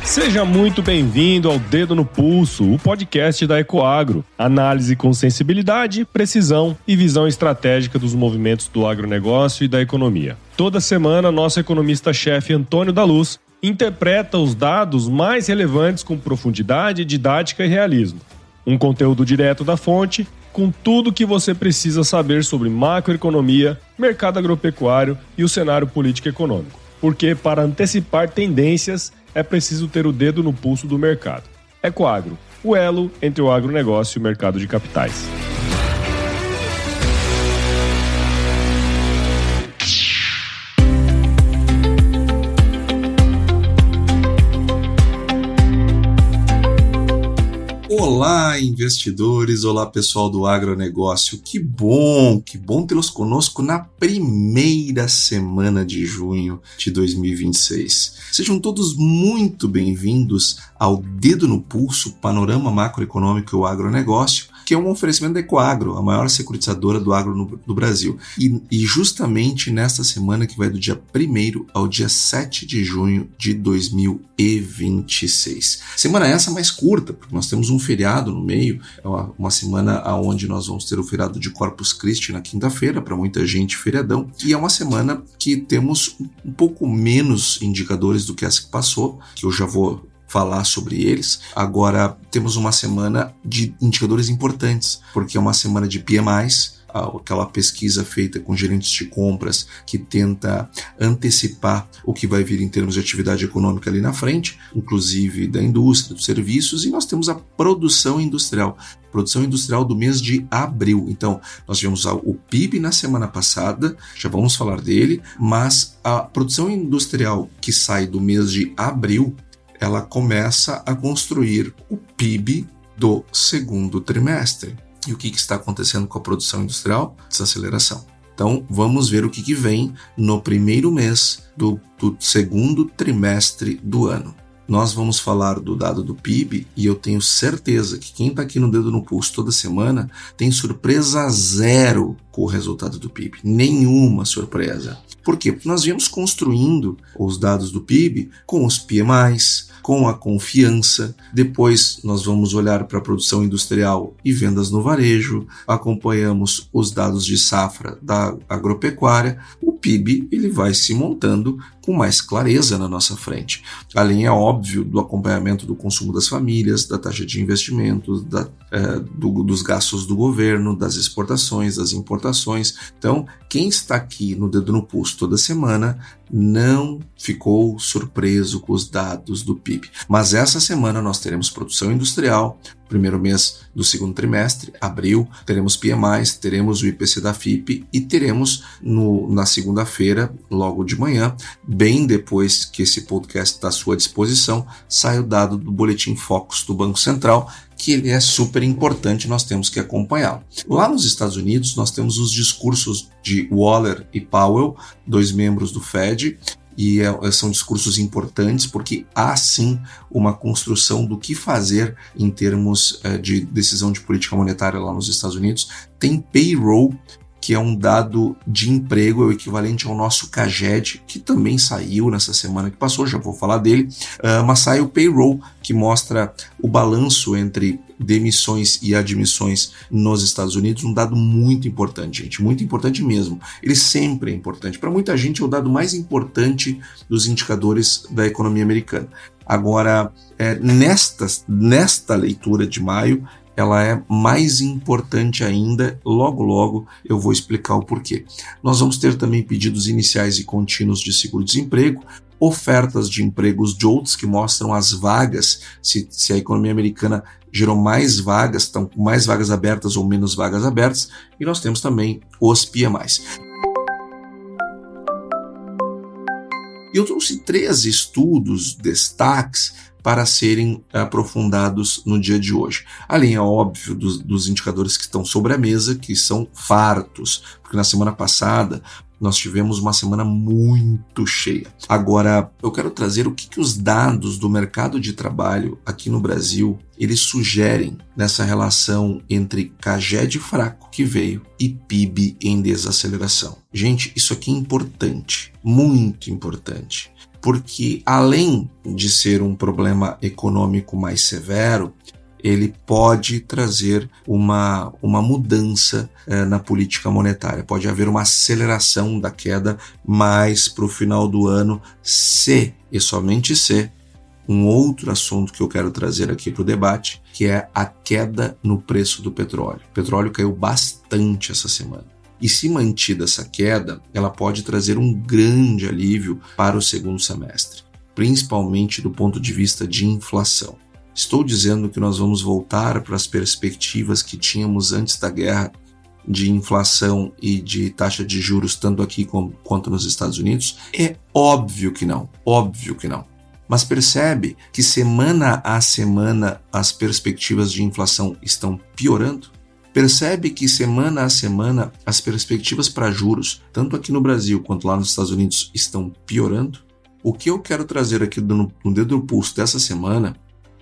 Seja muito bem-vindo ao Dedo no Pulso, o podcast da Ecoagro. Análise com sensibilidade, precisão e visão estratégica dos movimentos do agronegócio e da economia. Toda semana, nosso economista-chefe Antônio da Luz interpreta os dados mais relevantes com profundidade, didática e realismo. Um conteúdo direto da fonte, com tudo o que você precisa saber sobre macroeconomia, mercado agropecuário e o cenário político e econômico. Porque para antecipar tendências, é preciso ter o dedo no pulso do mercado. Ecoagro, o elo entre o agronegócio e o mercado de capitais. Olá, investidores! Olá, pessoal do agronegócio! Que bom tê-los conosco na primeira semana de junho de 2026. Sejam todos muito bem-vindos ao Dedo no Pulso, panorama macroeconômico e o agronegócio, que é um oferecimento da Ecoagro, a maior securitizadora do agro no Brasil. E justamente nesta semana que vai do dia 1º ao dia 7 de junho de 2026. Semana essa mais curta, porque nós temos um feriado no meio, é uma semana onde nós vamos ter o feriado de Corpus Christi na quinta-feira, para muita gente feriadão, e é uma semana que temos um pouco menos indicadores do que essa que passou, que eu já vou falar sobre eles. Agora temos uma semana de indicadores importantes, porque é uma semana de PMIs, aquela pesquisa feita com gerentes de compras que tenta antecipar o que vai vir em termos de atividade econômica ali na frente, inclusive da indústria, dos serviços, e nós temos a produção industrial do mês de abril. Então, nós tivemos o PIB na semana passada, já vamos falar dele, mas a produção industrial que sai do mês de abril, ela começa a construir o PIB do segundo trimestre. E o que está acontecendo com a produção industrial? Desaceleração. Então, vamos ver o que vem no primeiro mês do segundo trimestre do ano. Nós vamos falar do dado do PIB e eu tenho certeza que quem está aqui no Dedo no Pulso toda semana tem surpresa zero com o resultado do PIB. Nenhuma surpresa. Por quê? Porque nós viemos construindo os dados do PIB com os PMIs, com a confiança, depois nós vamos olhar para a produção industrial e vendas no varejo, acompanhamos os dados de safra da agropecuária, o PIB ele vai se montando com mais clareza na nossa frente. Além, é óbvio, do acompanhamento do consumo das famílias, da taxa de investimentos, dos gastos do governo, das exportações, das importações. Então, quem está aqui no Dedo no Pulso toda semana não ficou surpreso com os dados do PIB. Mas essa semana nós teremos produção industrial, primeiro mês do segundo trimestre, abril, teremos PMIs, teremos o IPC da FIPE e teremos na segunda-feira, logo de manhã, bem depois que esse podcast está à sua disposição, sai o dado do Boletim Focus do Banco Central, que ele é super importante, nós temos que acompanhá-lo. Lá nos Estados Unidos, nós temos os discursos de Waller e Powell, dois membros do Fed, e são discursos importantes porque há sim uma construção do que fazer em termos de decisão de política monetária lá nos Estados Unidos. Tem payroll, que é um dado de emprego, é o equivalente ao nosso CAGED, que também saiu nessa semana que passou, já vou falar dele, mas sai o payroll, que mostra o balanço entre demissões e admissões nos Estados Unidos, um dado muito importante, gente, muito importante mesmo. Ele sempre é importante. Para muita gente é o dado mais importante dos indicadores da economia americana. Agora, nesta leitura de maio, ela é mais importante ainda, logo eu vou explicar o porquê. Nós vamos ter também pedidos iniciais e contínuos de seguro-desemprego, ofertas de empregos JOLTS, que mostram as vagas, se a economia americana gerou mais vagas, estão com mais vagas abertas ou menos vagas abertas, e nós temos também os PMIs. Eu trouxe 3 estudos, destaques, para serem aprofundados no dia de hoje. Além, é óbvio, dos indicadores que estão sobre a mesa, que são fartos, porque na semana passada nós tivemos uma semana muito cheia. Agora, eu quero trazer o que os dados do mercado de trabalho aqui no Brasil, eles sugerem nessa relação entre CAGED fraco que veio e PIB em desaceleração. Gente, isso aqui é importante, muito importante. porque além de ser um problema econômico mais severo, ele pode trazer uma mudança na política monetária. Pode haver uma aceleração da queda mais para o final do ano, se, e somente se, um outro assunto que eu quero trazer aqui para o debate, que é a queda no preço do petróleo. O petróleo caiu bastante essa semana. E se mantida essa queda, ela pode trazer um grande alívio para o segundo semestre, principalmente do ponto de vista de inflação. Estou dizendo que nós vamos voltar para as perspectivas que tínhamos antes da guerra de inflação e de taxa de juros, tanto aqui quanto nos Estados Unidos? É óbvio que não, óbvio que não. Mas percebe que semana a semana as perspectivas de inflação estão piorando? Percebe que semana a semana as perspectivas para juros, tanto aqui no Brasil quanto lá nos Estados Unidos, estão piorando? O que eu quero trazer aqui no Dedo no Pulso dessa semana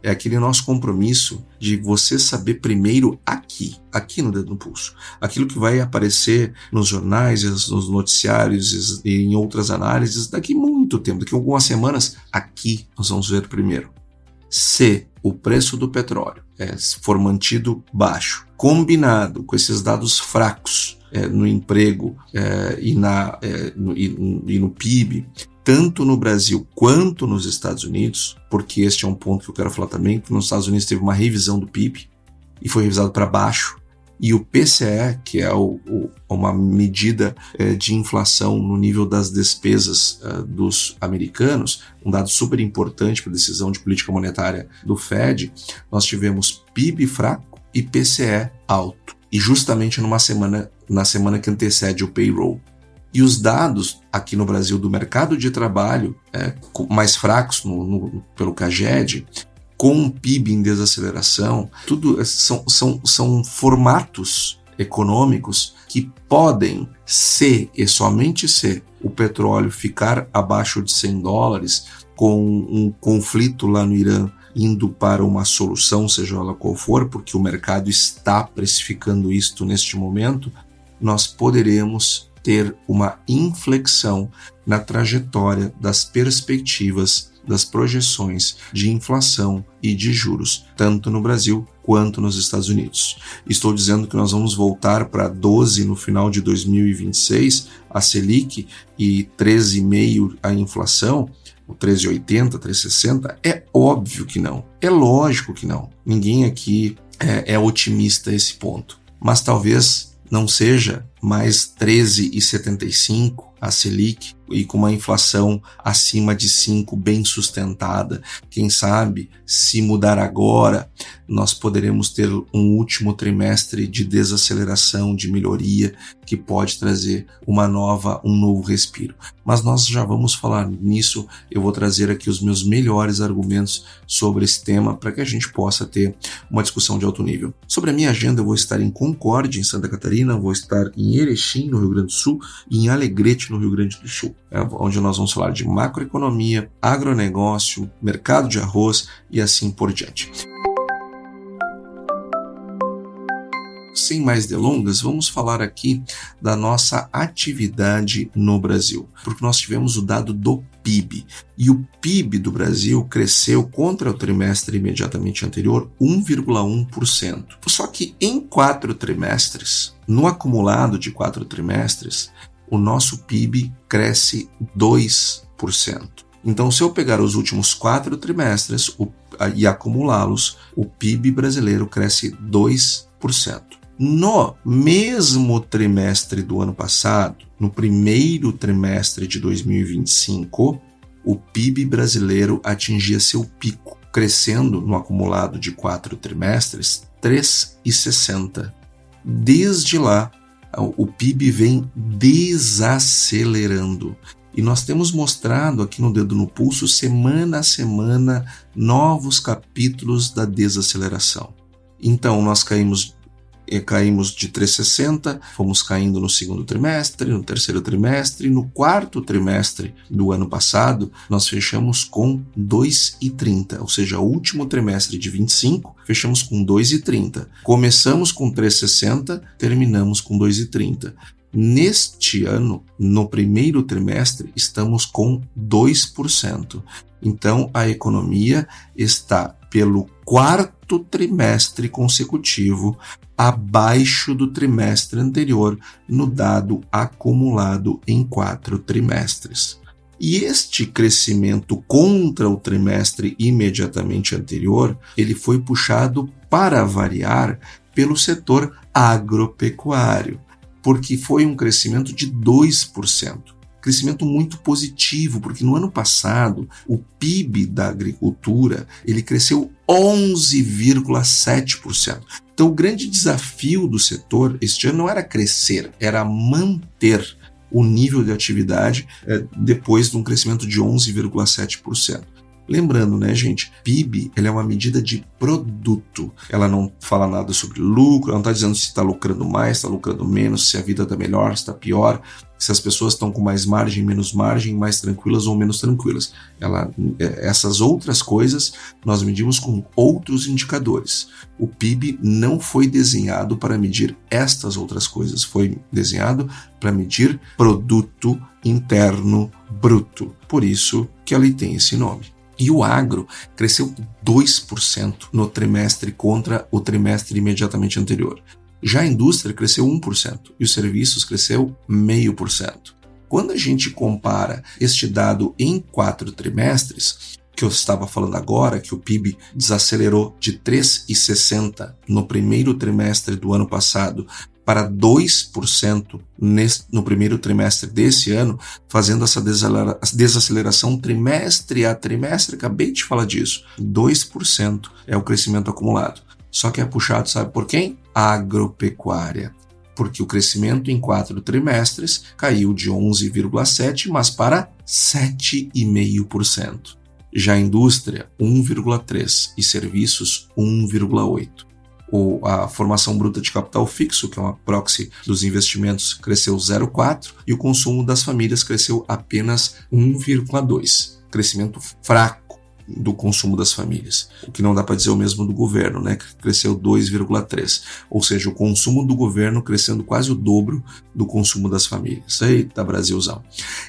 é aquele nosso compromisso de você saber primeiro aqui no Dedo no Pulso. Aquilo que vai aparecer nos jornais, nos noticiários e em outras análises daqui muito tempo, daqui a algumas semanas, aqui nós vamos ver primeiro. Se o preço do petróleo for mantido baixo, combinado com esses dados fracos no emprego e no PIB, tanto no Brasil quanto nos Estados Unidos, porque este é um ponto que eu quero falar também, que nos Estados Unidos teve uma revisão do PIB e foi revisado para baixo, e o PCE, que é uma medida de inflação no nível das despesas dos americanos, um dado super importante para a decisão de política monetária do Fed, nós tivemos PIB fraco e PCE alto, e justamente na semana que antecede o payroll. E os dados aqui no Brasil do mercado de trabalho mais fracos pelo CAGED, com um PIB em desaceleração, tudo são formatos econômicos que podem, se e somente se o petróleo ficar abaixo de $100, com um conflito lá no Irã indo para uma solução, seja ela qual for, porque o mercado está precificando isto neste momento, nós poderemos ter uma inflexão na trajetória das perspectivas, das projeções de inflação e de juros, tanto no Brasil quanto nos Estados Unidos. Estou dizendo que nós vamos voltar para 12 no final de 2026, a Selic, e 13,5 a inflação, o 13,80, 13,60, é óbvio que não, é lógico que não. Ninguém aqui é otimista a esse ponto, mas talvez não seja mais 13,75 a Selic e com uma inflação acima de 5 bem sustentada. Quem sabe, se mudar agora, nós poderemos ter um último trimestre de desaceleração, de melhoria, que pode trazer um novo respiro. Mas nós já vamos falar nisso. Eu vou trazer aqui os meus melhores argumentos sobre esse tema para que a gente possa ter uma discussão de alto nível. Sobre a minha agenda, eu vou estar em Concórdia, em Santa Catarina, vou estar em Erechim, no Rio Grande do Sul, e em Alegrete, no Rio Grande do Sul, onde nós vamos falar de macroeconomia, agronegócio, mercado de arroz e assim por diante. Sem mais delongas, vamos falar aqui da nossa atividade no Brasil, porque nós tivemos o dado do PIB, e o PIB do Brasil cresceu contra o trimestre imediatamente anterior 1,1%. Só que em 4 trimestres, no acumulado de 4 trimestres, o nosso PIB cresce 2%. Então, se eu pegar os últimos 4 trimestres e acumulá-los, o PIB brasileiro cresce 2%. No mesmo trimestre do ano passado, no primeiro trimestre de 2025, o PIB brasileiro atingia seu pico, crescendo no acumulado de 4 trimestres 3,60%. Desde lá, o PIB vem desacelerando. E nós temos mostrado aqui no Dedo no Pulso, semana a semana, novos capítulos da desaceleração. Então, nós caímos de 3,60, fomos caindo no segundo trimestre, no terceiro trimestre, no quarto trimestre do ano passado, nós fechamos com 2,30, ou seja, o último trimestre de 25, fechamos com 2,30. Começamos com 3,60, terminamos com 2,30. Neste ano, no primeiro trimestre, estamos com 2%. Então, a economia está, pelo quarto trimestre consecutivo, abaixo do trimestre anterior, no dado acumulado em 4 trimestres. E este crescimento contra o trimestre imediatamente anterior, ele foi puxado, para variar, pelo setor agropecuário, porque foi um crescimento de 2%. Crescimento muito positivo, porque no ano passado o PIB da agricultura ele cresceu 11,7%. Então o grande desafio do setor este ano não era crescer, era manter o nível de atividade depois de um crescimento de 11,7%. Lembrando, né, gente, PIB ela é uma medida de produto. Ela não fala nada sobre lucro, ela não está dizendo se está lucrando mais, está lucrando menos, se a vida está melhor, se está pior, se as pessoas estão com mais margem, mais tranquilas ou menos tranquilas. Essas outras coisas nós medimos com outros indicadores. O PIB não foi desenhado para medir estas outras coisas, foi desenhado para medir produto interno bruto. Por isso que ele tem esse nome. E o agro cresceu 2% no trimestre contra o trimestre imediatamente anterior. Já a indústria cresceu 1% e os serviços cresceu 0,5%. Quando a gente compara este dado em 4 trimestres, que eu estava falando agora, que o PIB desacelerou de 3,60% no primeiro trimestre do ano passado para 2% no primeiro trimestre desse ano, fazendo essa desaceleração trimestre a trimestre, acabei de falar disso, 2% é o crescimento acumulado. Só que é puxado, sabe por quem? Agropecuária. Porque o crescimento em 4 trimestres caiu de 11,7%, mas para 7,5%. Já a indústria, 1,3% e serviços, 1,8%. A formação bruta de capital fixo, que é uma proxy dos investimentos, cresceu 0,4% e o consumo das famílias cresceu apenas 1,2%. Crescimento fraco do consumo das famílias. O que não dá para dizer o mesmo do governo, né? Que cresceu 2,3%. Ou seja, o consumo do governo crescendo quase o dobro do consumo das famílias. Eita, Brasilzão.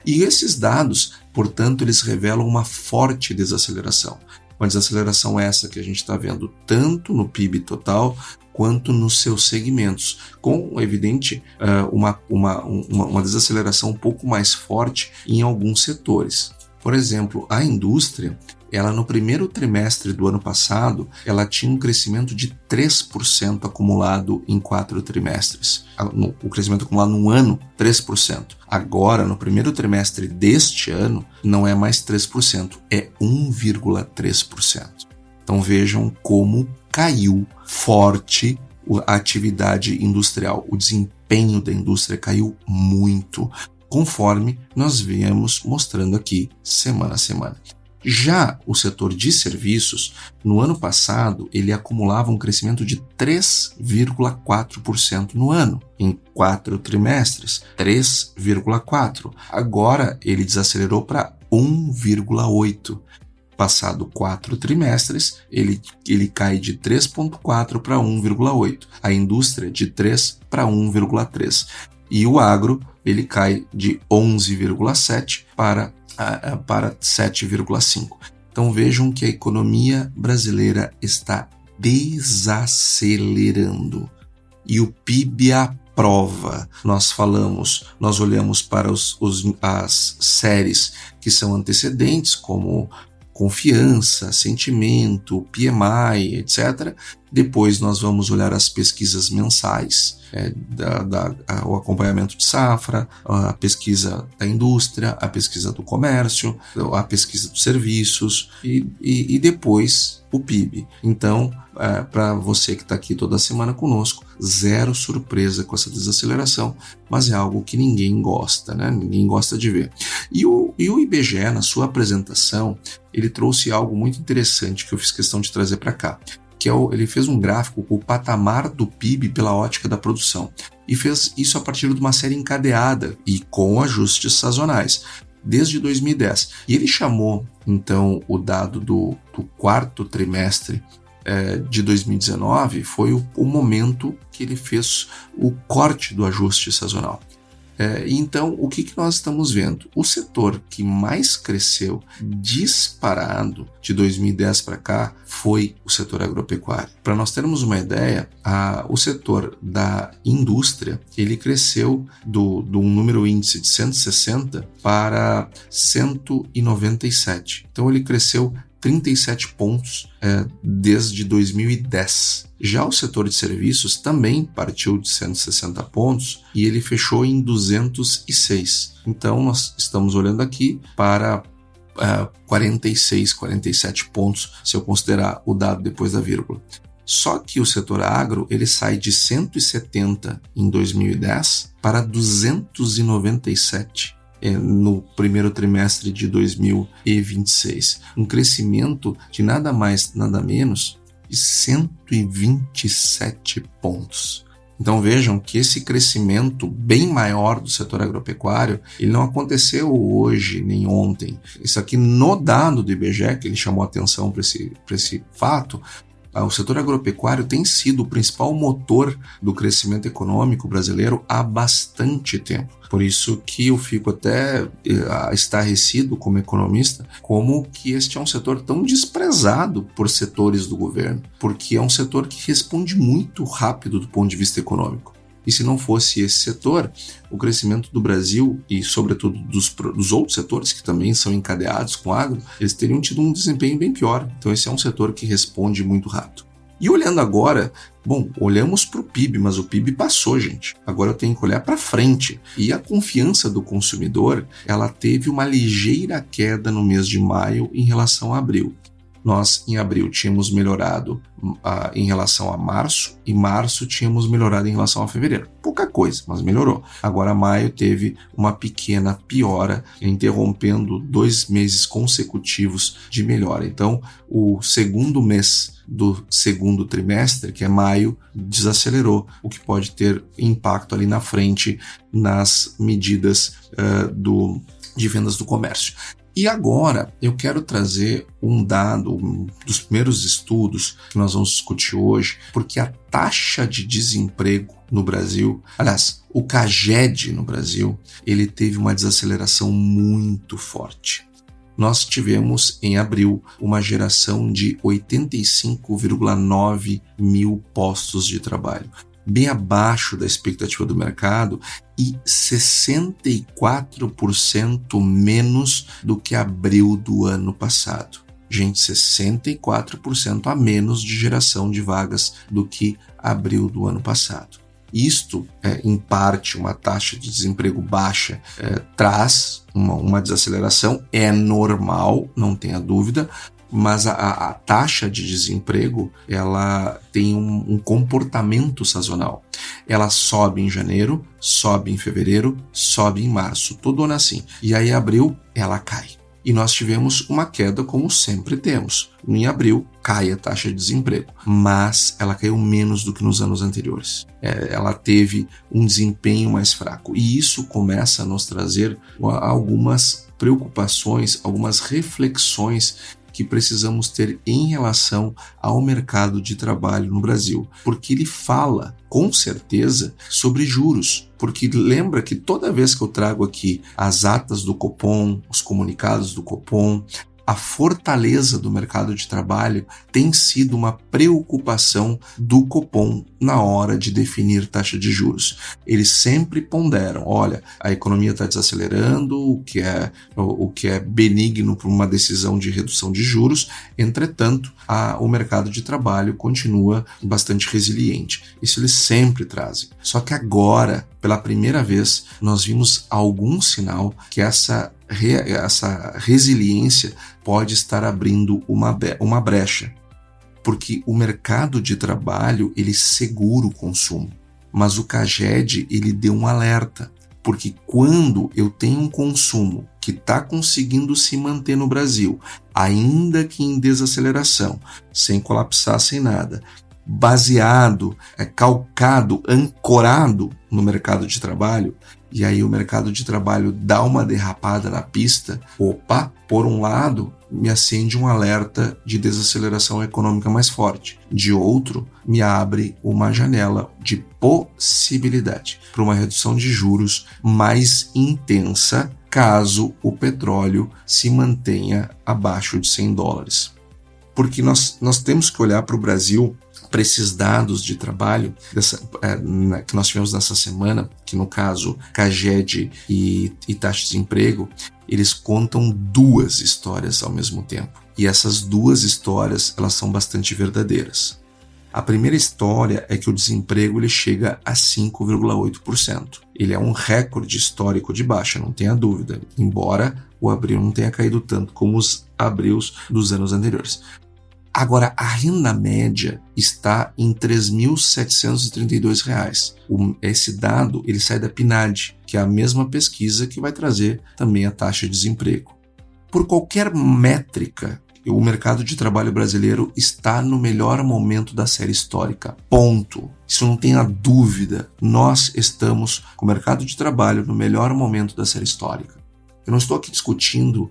E esses dados, portanto, eles revelam uma forte desaceleração. Uma desaceleração essa que a gente está vendo tanto no PIB total quanto nos seus segmentos, com, evidente, uma desaceleração um pouco mais forte em alguns setores. Por exemplo, a indústria, ela no primeiro trimestre do ano passado, ela tinha um crescimento de 3% acumulado em 4 trimestres. O crescimento acumulado no ano, 3%. Agora, no primeiro trimestre deste ano, não é mais 3%, é 1,3%. Então vejam como caiu forte a atividade industrial. O desempenho da indústria caiu muito, conforme nós viemos mostrando aqui semana a semana. Já o setor de serviços, no ano passado, ele acumulava um crescimento de 3,4% no ano, em 4 trimestres, 3,4%. Agora ele desacelerou para 1,8%. Passado 4 trimestres, ele cai de 3,4% para 1,8%. A indústria de 3% para 1,3%. E o agro, ele cai de 11,7% para 7,5%. Então vejam que a economia brasileira está desacelerando. E o PIB aprova. Nós olhamos para as séries que são antecedentes, como confiança, sentimento, PMI, etc. Depois nós vamos olhar as pesquisas mensais, o acompanhamento de safra, a pesquisa da indústria, a pesquisa do comércio, a pesquisa dos serviços e depois o PIB. Então, para você que está aqui toda semana conosco, zero surpresa com essa desaceleração, mas é algo que ninguém gosta, né? Ninguém gosta de ver. E o IBGE, na sua apresentação, ele trouxe algo muito interessante que eu fiz questão de trazer para cá, que ele fez um gráfico com o patamar do PIB pela ótica da produção, e fez isso a partir de uma série encadeada e com ajustes sazonais, desde 2010. E ele chamou, então, o dado do quarto trimestre de 2019, foi o momento que ele fez o corte do ajuste sazonal. Então, o que nós estamos vendo? O setor que mais cresceu disparado de 2010 para cá foi o setor agropecuário. Para nós termos uma ideia, o setor da indústria, ele cresceu do número índice de 160 para 197. Então, ele cresceu 37 pontos desde 2010. Já o setor de serviços também partiu de 160 pontos e ele fechou em 206. Então, nós estamos olhando aqui para 46, 47 pontos, se eu considerar o dado depois da vírgula. Só que o setor agro, ele sai de 170 em 2010 para 297 no primeiro trimestre de 2026. Um crescimento de nada mais, nada menos de 127 pontos. Então vejam que esse crescimento bem maior do setor agropecuário, ele não aconteceu hoje nem ontem. Isso aqui no dado do IBGE, que ele chamou atenção para esse fato, o setor agropecuário tem sido o principal motor do crescimento econômico brasileiro há bastante tempo. Por isso que eu fico até estarrecido como economista, como que este é um setor tão desprezado por setores do governo, porque é um setor que responde muito rápido do ponto de vista econômico. E se não fosse esse setor, o crescimento do Brasil e, sobretudo, dos outros setores que também são encadeados com agro, eles teriam tido um desempenho bem pior. Então esse é um setor que responde muito rápido. E olhando agora, olhamos para o PIB, mas o PIB passou, gente. Agora eu tenho que olhar para frente. E a confiança do consumidor, ela teve uma ligeira queda no mês de maio em relação a abril. Nós, em abril, tínhamos melhorado em relação a março, e março tínhamos melhorado em relação a fevereiro. Pouca coisa, mas melhorou. Agora, maio teve uma pequena piora, interrompendo 2 meses consecutivos de melhora. Então, o segundo mês do segundo trimestre, que é maio, desacelerou, o que pode ter impacto ali na frente nas medidas de vendas do comércio. E agora eu quero trazer um dado, um dos primeiros estudos que nós vamos discutir hoje, porque a taxa de desemprego no Brasil, aliás, o CAGED no Brasil, ele teve uma desaceleração muito forte. Nós tivemos em abril uma geração de 85,9 mil postos de trabalho, bem abaixo da expectativa do mercado e 64% menos do que abril do ano passado. Gente, 64% a menos de geração de vagas do que abril do ano passado. Isto, em parte, uma taxa de desemprego baixa traz uma desaceleração, é normal, não tenha dúvida, mas a taxa de desemprego, ela tem um comportamento sazonal. Ela sobe em janeiro, sobe em fevereiro, sobe em março, todo ano assim. E aí, em abril, ela cai. E nós tivemos uma queda como sempre temos. Em abril, cai a taxa de desemprego, mas ela caiu menos do que nos anos anteriores. Ela teve um desempenho mais fraco. E isso começa a nos trazer algumas preocupações, algumas reflexões que precisamos ter em relação ao mercado de trabalho no Brasil, porque ele fala, com certeza, sobre juros, porque lembra que toda vez que eu trago aqui as atas do Copom, os comunicados do Copom, a fortaleza do mercado de trabalho tem sido uma preocupação do Copom na hora de definir taxa de juros. Eles sempre ponderam, olha, a economia está desacelerando, o que é benigno para uma decisão de redução de juros, entretanto, o mercado de trabalho continua bastante resiliente. Isso eles sempre trazem. Só que agora, pela primeira vez, nós vimos algum sinal que essa resiliência pode estar abrindo uma brecha, porque o mercado de trabalho ele segura o consumo, mas o CAGED ele deu um alerta, porque quando eu tenho um consumo que está conseguindo se manter no Brasil, ainda que em desaceleração, sem colapsar, sem nada, baseado, calcado, ancorado no mercado de trabalho, e aí o mercado de trabalho dá uma derrapada na pista, opa, por um lado, me acende um alerta de desaceleração econômica mais forte. De outro, me abre uma janela de possibilidade para uma redução de juros mais intensa caso o petróleo se mantenha abaixo de $100. Porque nós temos que olhar para o Brasil, para esses dados de trabalho que nós tivemos nessa semana, que no caso CAGED e taxa de desemprego, eles contam duas histórias ao mesmo tempo. E essas duas histórias, elas são bastante verdadeiras. A primeira história é que o desemprego ele chega a 5,8%. Ele é um recorde histórico de baixa, não tenha dúvida, embora o abril não tenha caído tanto como os abrios dos anos anteriores. Agora, a renda média está em R$ 3.732. Esse dado ele sai da PNAD, que é a mesma pesquisa que vai trazer também a taxa de desemprego. Por qualquer métrica, o mercado de trabalho brasileiro está no melhor momento da série histórica. Ponto. Isso não tenha dúvida. Nós estamos com o mercado de trabalho no melhor momento da série histórica. Eu não estou aqui discutindo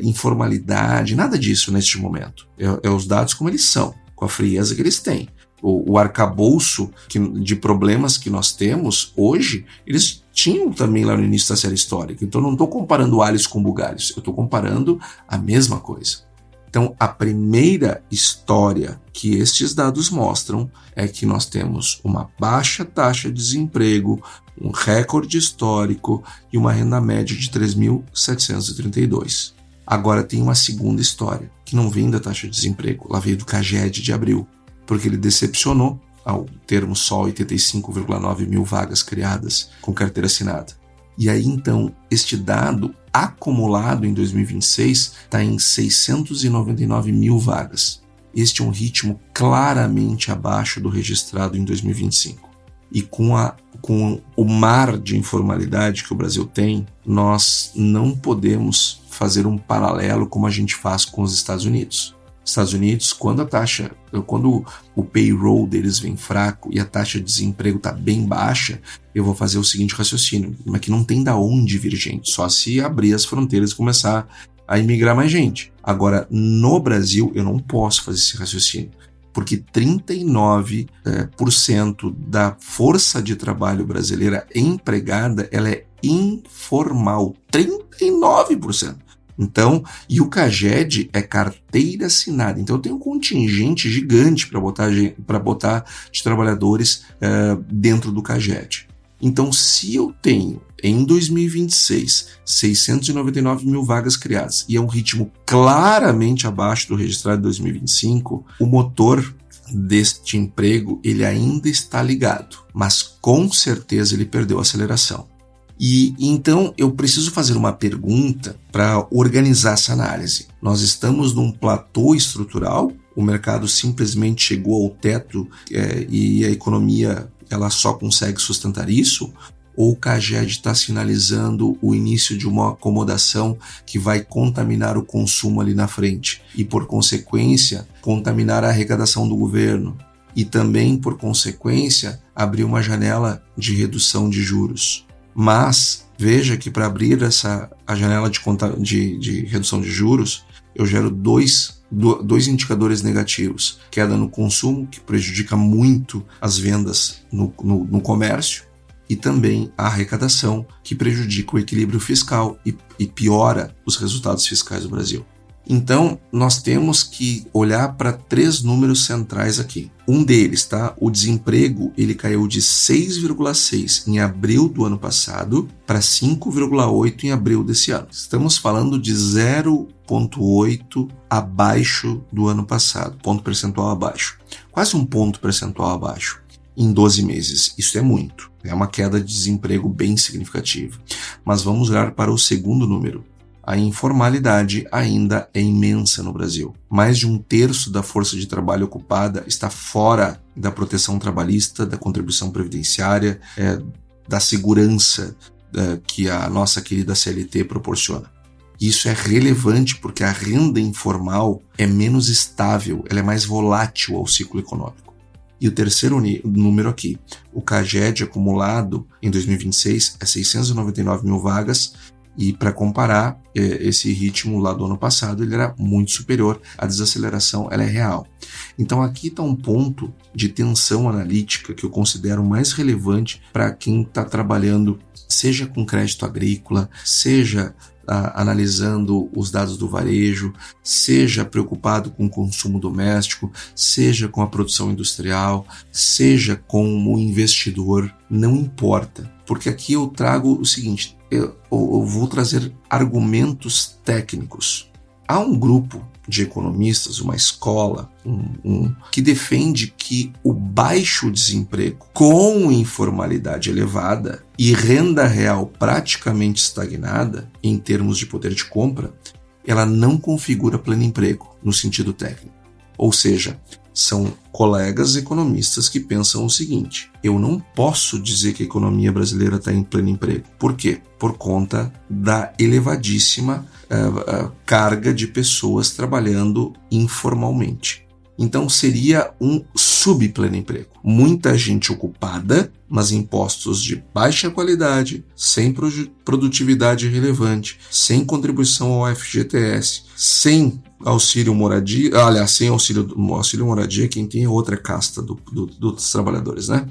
informalidade, nada disso neste momento. É os dados como eles são, com a frieza que eles têm. O arcabouço de problemas que nós temos hoje, eles tinham também lá no início da série histórica. Então eu não estou comparando alhos com bugalhos, eu estou comparando a mesma coisa. Então a primeira história que estes dados mostram é que nós temos uma baixa taxa de desemprego, um recorde histórico e uma renda média de 3.732. Agora tem uma segunda história, que não vem da taxa de desemprego, ela veio do CAGED de abril, porque ele decepcionou ao termos só 85,9 mil vagas criadas com carteira assinada. E aí então, este dado acumulado em 2026 está em 699 mil vagas. Este é um ritmo claramente abaixo do registrado em 2025. E com o mar de informalidade que o Brasil tem, nós não podemos fazer um paralelo como a gente faz com os Estados Unidos. Estados Unidos, quando o payroll deles vem fraco e a taxa de desemprego está bem baixa, eu vou fazer o seguinte raciocínio, mas que não tem da onde vir gente, só se abrir as fronteiras e começar a imigrar mais gente. Agora, no Brasil, eu não posso fazer esse raciocínio, porque 39% da força de trabalho brasileira empregada, ela é informal, 39%. Então, e o CAGED é carteira assinada. Então, eu tenho um contingente gigante para botar de trabalhadores dentro do CAGED. Então, se eu tenho, em 2026, 699 mil vagas criadas e é um ritmo claramente abaixo do registrado de 2025, o motor deste emprego ele ainda está ligado, mas com certeza ele perdeu a aceleração. E então eu preciso fazer uma pergunta para organizar essa análise. Nós estamos num platô estrutural, o mercado simplesmente chegou ao teto e a economia ela só consegue sustentar isso? Ou o CAGED está sinalizando o início de uma acomodação que vai contaminar o consumo ali na frente e, por consequência, contaminar a arrecadação do governo e também, por consequência, abrir uma janela de redução de juros? Mas veja que para abrir a janela de redução de juros, eu gero dois indicadores negativos. Queda no consumo, que prejudica muito as vendas no comércio, e também a arrecadação, que prejudica o equilíbrio fiscal e piora os resultados fiscais do Brasil. Então, nós temos que olhar para 3 números centrais aqui. Um deles, tá? O desemprego, ele caiu de 6,6 em abril do ano passado para 5,8 em abril desse ano. Estamos falando de 0,8 abaixo do ano passado, ponto percentual abaixo. Quase um ponto percentual abaixo em 12 meses. Isso é muito. É uma queda de desemprego bem significativa. Mas vamos olhar para o segundo número. A informalidade ainda é imensa no Brasil. Mais de 1/3 da força de trabalho ocupada está fora da proteção trabalhista, da contribuição previdenciária, da segurança que a nossa querida CLT proporciona. Isso é relevante porque a renda informal é menos estável, ela é mais volátil ao ciclo econômico. E o terceiro número aqui, o CAGED acumulado em 2026 é 699 mil vagas, e para comparar, esse ritmo lá do ano passado ele era muito superior, a desaceleração ela é real. Então aqui está um ponto de tensão analítica que eu considero mais relevante para quem está trabalhando, seja com crédito agrícola, seja analisando os dados do varejo, seja preocupado com o consumo doméstico, seja com a produção industrial, seja com o investidor, não importa. Porque aqui eu trago o seguinte, eu vou trazer argumentos técnicos. Há um grupo de economistas, uma escola, que defende que o baixo desemprego com informalidade elevada e renda real praticamente estagnada em termos de poder de compra, ela não configura pleno emprego no sentido técnico. Ou seja, são colegas economistas que pensam o seguinte: eu não posso dizer que a economia brasileira está em pleno emprego. Por quê? Por conta da elevadíssima carga de pessoas trabalhando informalmente. Então seria um subpleno emprego. Muita gente ocupada, mas em postos de baixa qualidade, sem produtividade relevante, sem contribuição ao FGTS, sem auxílio moradia, aliás, sem auxílio moradia, quem tem é outra casta dos trabalhadores, né?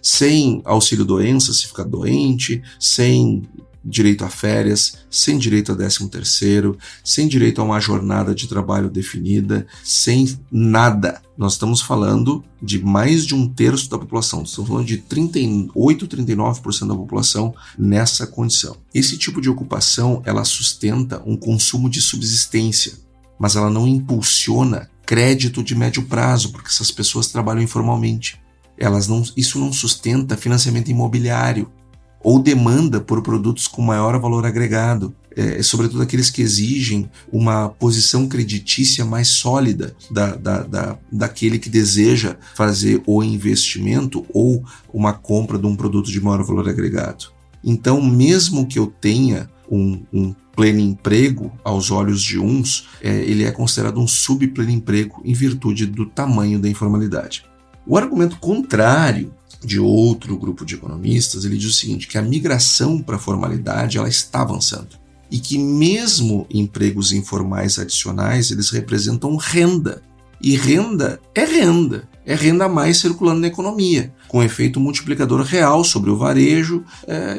Sem auxílio doença, se ficar doente, sem direito a férias, sem direito a 13º, sem direito a uma jornada de trabalho definida, sem nada. Nós estamos falando de mais de 1/3 da população, estamos falando de 38, 39% da população nessa condição. Esse tipo de ocupação, ela sustenta um consumo de subsistência, mas ela não impulsiona crédito de médio prazo, porque essas pessoas trabalham informalmente. Isso não sustenta financiamento imobiliário ou demanda por produtos com maior valor agregado, sobretudo aqueles que exigem uma posição creditícia mais sólida daquele que deseja fazer o investimento ou uma compra de um produto de maior valor agregado. Então, mesmo que eu tenha um pleno emprego aos olhos de uns, ele é considerado um subpleno emprego em virtude do tamanho da informalidade. O argumento contrário de outro grupo de economistas, ele diz o seguinte, que a migração para a formalidade ela está avançando e que mesmo empregos informais adicionais, eles representam renda. E renda é renda a mais circulando na economia, com efeito multiplicador real sobre o varejo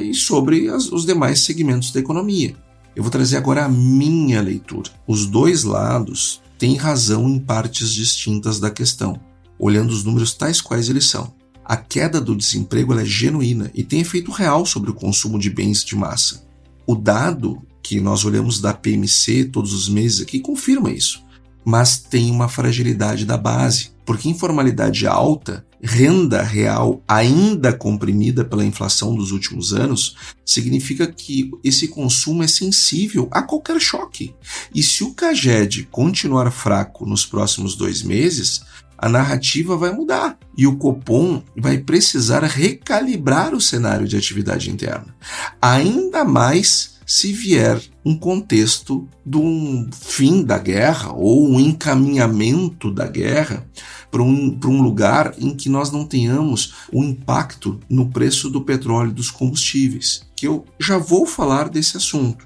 e sobre os demais segmentos da economia. Eu vou trazer agora a minha leitura. Os dois lados têm razão em partes distintas da questão, olhando os números tais quais eles são. A queda do desemprego ela é genuína e tem efeito real sobre o consumo de bens de massa. O dado que nós olhamos da PMC todos os meses aqui confirma isso, mas tem uma fragilidade da base, porque informalidade alta, renda real ainda comprimida pela inflação dos últimos anos, significa que esse consumo é sensível a qualquer choque. E se o CAGED continuar fraco nos próximos 2 meses, a narrativa vai mudar e o Copom vai precisar recalibrar o cenário de atividade interna. Ainda mais se vier um contexto de um fim da guerra ou um encaminhamento da guerra para um lugar em que nós não tenhamos um impacto no preço do petróleo e dos combustíveis, que eu já vou falar desse assunto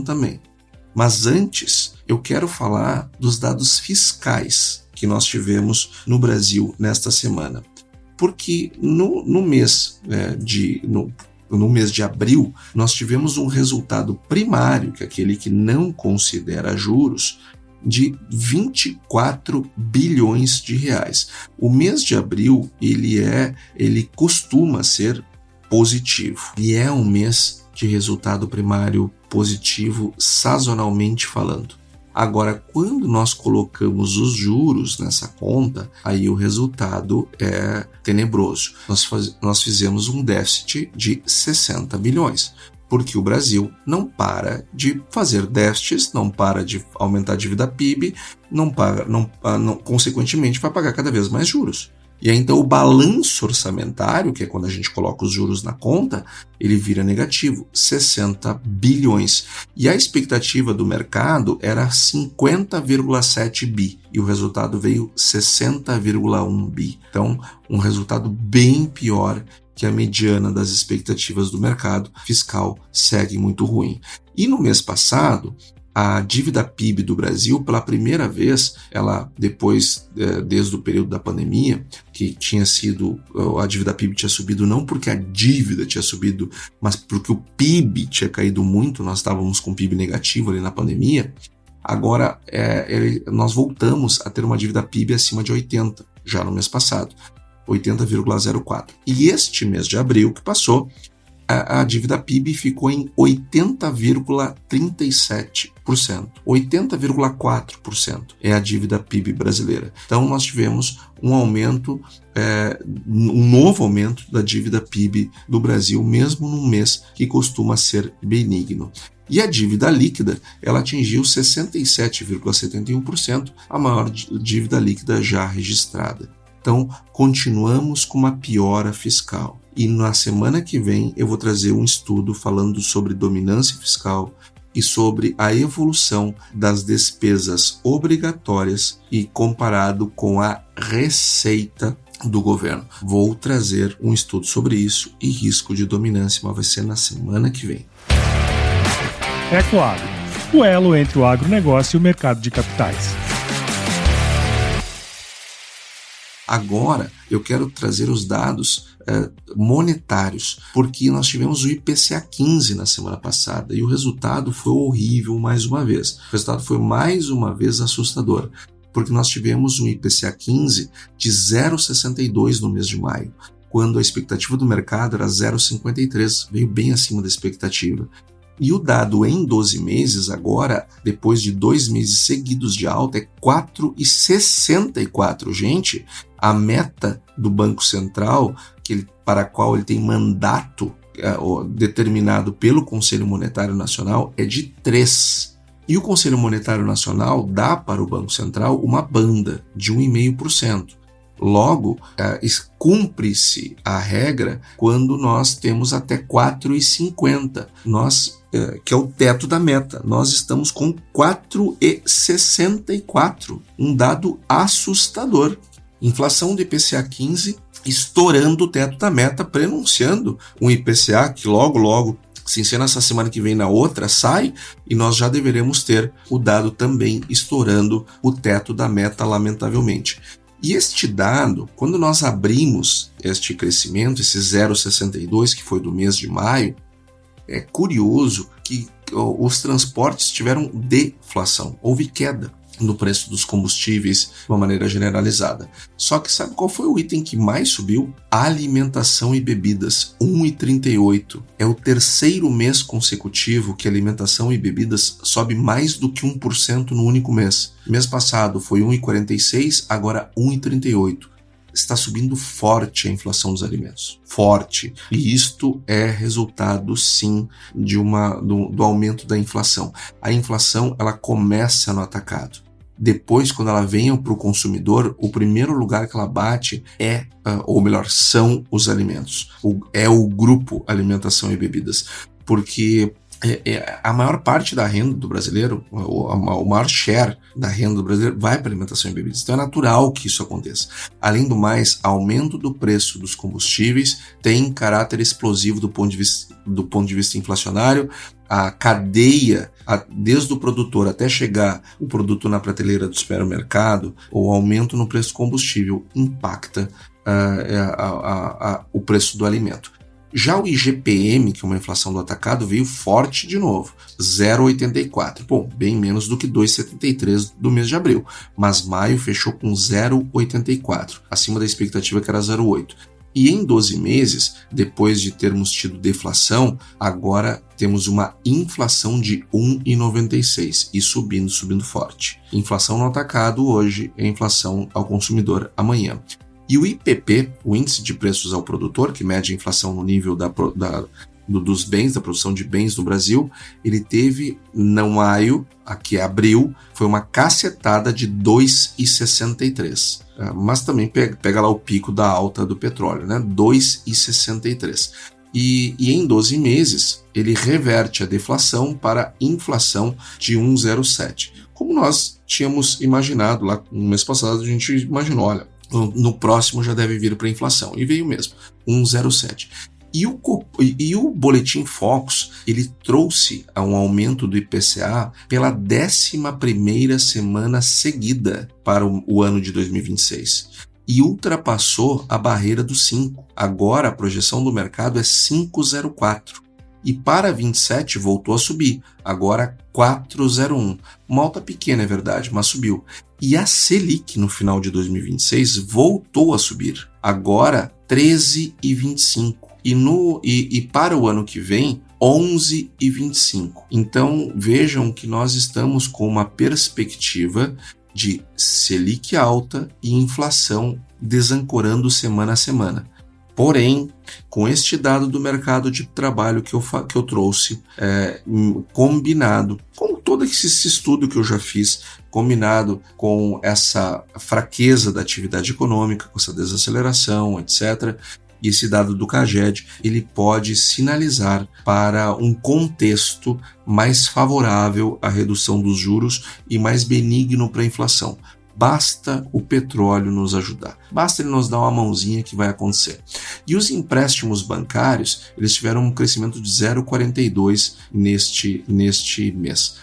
também. Mas antes, eu quero falar dos dados fiscais que nós tivemos no Brasil nesta semana. Porque no mês de abril, nós tivemos um resultado primário, que é aquele que não considera juros, de 24 bilhões de reais. O mês de abril, ele costuma ser positivo. E é um mês de resultado primário positivo, sazonalmente falando. Agora, quando nós colocamos os juros nessa conta, aí o resultado é tenebroso. Nós fizemos um déficit de 60 bilhões, porque o Brasil não para de fazer déficits, não para de aumentar a dívida PIB, consequentemente vai pagar cada vez mais juros. E aí, então, o balanço orçamentário, que é quando a gente coloca os juros na conta, ele vira negativo, 60 bilhões. E a expectativa do mercado era 50,7 bi, e o resultado veio 60,1 bi. Então, um resultado bem pior que a mediana das expectativas do mercado fiscal segue muito ruim. E no mês passado, a dívida PIB do Brasil, pela primeira vez, ela depois, desde o período da pandemia, que tinha sido, a dívida PIB tinha subido não porque a dívida tinha subido, mas porque o PIB tinha caído muito, nós estávamos com PIB negativo ali na pandemia. Agora, nós voltamos a ter uma dívida PIB acima de 80, já no mês passado, 80,04. E este mês de abril que passou, a dívida PIB ficou em 80,37%. 80,4% é a dívida PIB brasileira. Então, nós tivemos um aumento, um novo aumento da dívida PIB do Brasil, mesmo num mês que costuma ser benigno. E a dívida líquida, ela atingiu 67,71%, a maior dívida líquida já registrada. Então, continuamos com uma piora fiscal. E na semana que vem eu vou trazer um estudo falando sobre dominância fiscal e sobre a evolução das despesas obrigatórias e comparado com a receita do governo. Vou trazer um estudo sobre isso e risco de dominância, mas vai ser na semana que vem. Ecoagro, o elo entre o agronegócio e o mercado de capitais. Agora, eu quero trazer os dados monetários, porque nós tivemos o IPCA 15 na semana passada e o resultado foi horrível mais uma vez. O resultado foi mais uma vez assustador, porque nós tivemos um IPCA 15 de 0,62 no mês de maio, quando a expectativa do mercado era 0,53, veio bem acima da expectativa. E o dado em 12 meses agora, depois de 2 meses seguidos de alta, é 4,64. Gente, a meta do Banco Central, para a qual ele tem mandato determinado pelo Conselho Monetário Nacional, é de 3. E o Conselho Monetário Nacional dá para o Banco Central uma banda de 1,5%. Logo, cumpre-se a regra quando nós temos até 4,50, que é o teto da meta. Nós estamos com 4,64, um dado assustador. Inflação do IPCA 15 estourando o teto da meta, prenunciando um IPCA que logo, sem ser nessa semana que vem, na outra, sai, e nós já deveremos ter o dado também estourando o teto da meta, lamentavelmente. E este dado, quando nós abrimos este crescimento, esse 0,62 que foi do mês de maio, é curioso que os transportes tiveram deflação, houve queda no preço dos combustíveis de uma maneira generalizada. Só que sabe qual foi o item que mais subiu? Alimentação e bebidas, 1,38. É o terceiro mês consecutivo que alimentação e bebidas sobe mais do que 1% no único mês. Mês passado foi 1,46, agora 1,38. Está subindo forte a inflação dos alimentos. Forte. E isto é resultado, sim, do aumento da inflação. A inflação, ela começa no atacado. Depois, quando ela vem para o consumidor, o primeiro lugar que ela bate são os alimentos. É o grupo alimentação e bebidas. Porque a maior parte da renda do brasileiro, o maior share da renda do brasileiro vai para alimentação e bebidas. Então é natural que isso aconteça. Além do mais, aumento do preço dos combustíveis tem caráter explosivo do ponto de vista inflacionário. A cadeia, desde o produtor até chegar o produto na prateleira do supermercado, o aumento no preço do combustível impacta o preço do alimento. Já o IGPM, que é uma inflação do atacado, veio forte de novo, 0,84. Bom, bem menos do que 2,73 do mês de abril, mas maio fechou com 0,84, acima da expectativa que era 0,8. E em 12 meses, depois de termos tido deflação, agora temos uma inflação de 1,96 e subindo forte. Inflação no atacado hoje é inflação ao consumidor amanhã. E o IPP, o Índice de Preços ao Produtor, que mede a inflação no nível dos bens, da produção de bens no Brasil, ele teve, no maio, aqui é abril, foi uma cacetada de 2,63. Mas também pega lá o pico da alta do petróleo, né? 2,63. E em 12 meses, ele reverte a deflação para inflação de 1,07. Como nós tínhamos imaginado lá no mês passado, a gente imaginou, olha, no próximo já deve vir para a inflação. E veio mesmo, 1,07. E o Boletim Focus, ele trouxe um aumento do IPCA pela 11ª semana seguida para o ano de 2026. E ultrapassou a barreira dos 5. Agora a projeção do mercado é 5,04. E para 27 voltou a subir, agora 4,01. Uma alta pequena, é verdade, mas subiu. E a Selic no final de 2026 voltou a subir, agora 13,25. E para o ano que vem, 11,25. Então vejam que nós estamos com uma perspectiva de Selic alta e inflação desancorando semana a semana. Porém, com este dado do mercado de trabalho que eu trouxe, combinado com todo esse estudo que eu já fiz, combinado com essa fraqueza da atividade econômica, com essa desaceleração, etc., e esse dado do CAGED, ele pode sinalizar para um contexto mais favorável à redução dos juros e mais benigno para a inflação. Basta o petróleo nos ajudar. Basta ele nos dar uma mãozinha que vai acontecer. E os empréstimos bancários, eles tiveram um crescimento de 0,42 neste mês.